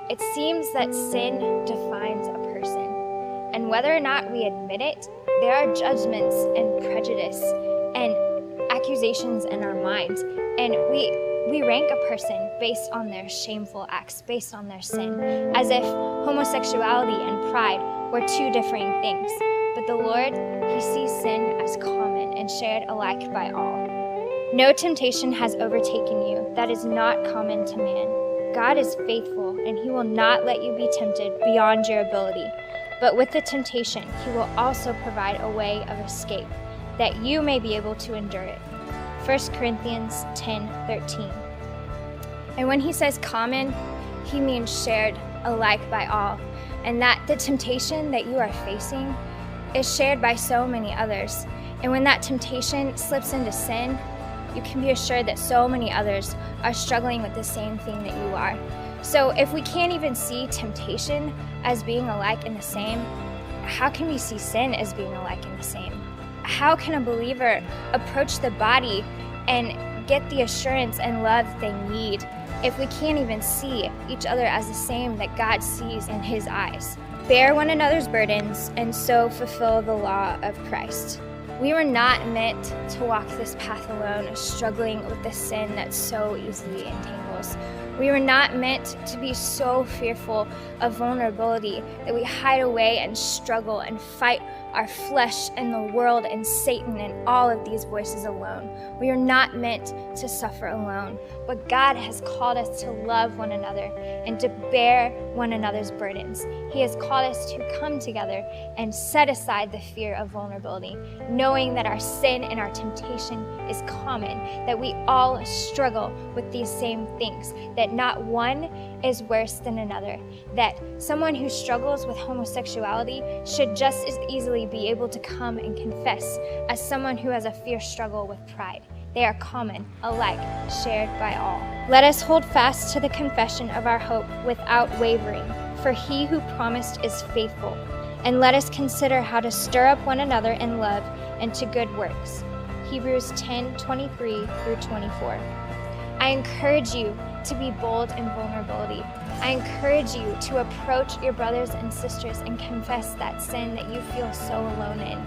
It seems that sin defines a person, and whether or not we admit it, there are judgments and prejudice and accusations in our minds, and we rank a person based on their shameful acts, based on their sin, as if homosexuality and pride were two differing things. But the Lord, He sees sin as common and shared alike by all. No temptation has overtaken you that is not common to man. God is faithful, and He will not let you be tempted beyond your ability. But with the temptation, He will also provide a way of escape, that you may be able to endure it. 1 Corinthians 10:13. And when He says common, He means shared alike by all, and that the temptation that you are facing is shared by so many others. And when that temptation slips into sin, you can be assured that so many others are struggling with the same thing that you are. So if we can't even see temptation as being alike and the same, how can we see sin as being alike and the same? How can a believer approach the body and get the assurance and love they need if we can't even see each other as the same that God sees in His eyes? Bear one another's burdens and so fulfill the law of Christ. We were not meant to walk this path alone, struggling with the sin that so easily entangles. We were not meant to be so fearful of vulnerability that we hide away and struggle and fight our flesh and the world and Satan and all of these voices alone. We are not meant to suffer alone, but God has called us to love one another and to bear one another's burdens. He has called us to come together and set aside the fear of vulnerability, knowing that our sin and our temptation is common, that we all struggle with these same things, that not one is worse than another, that someone who struggles with homosexuality should just as easily be able to come and confess as someone who has a fierce struggle with pride. They are common, alike, shared by all. Let us hold fast to the confession of our hope without wavering, for He who promised is faithful. And let us consider how to stir up one another in love and to good works. Hebrews 10:23-24. I encourage you to be bold in vulnerability. I encourage you to approach your brothers and sisters and confess that sin that you feel so alone in.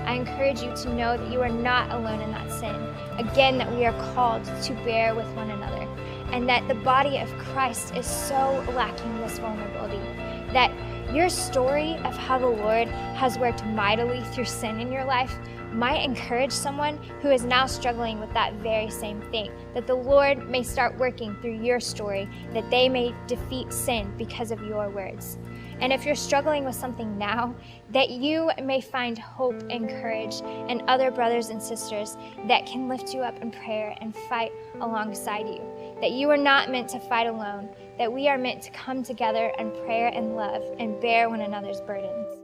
I encourage you to know that you are not alone in that sin. Again, that we are called to bear with one another, and that the body of Christ is so lacking this vulnerability, that your story of how the Lord has worked mightily through sin in your life might encourage someone who is now struggling with that very same thing, that the Lord may start working through your story, that they may defeat sin because of your words. And if you're struggling with something now, that you may find hope and courage and other brothers and sisters that can lift you up in prayer and fight alongside you. That you are not meant to fight alone, that we are meant to come together in prayer and love and bear one another's burdens.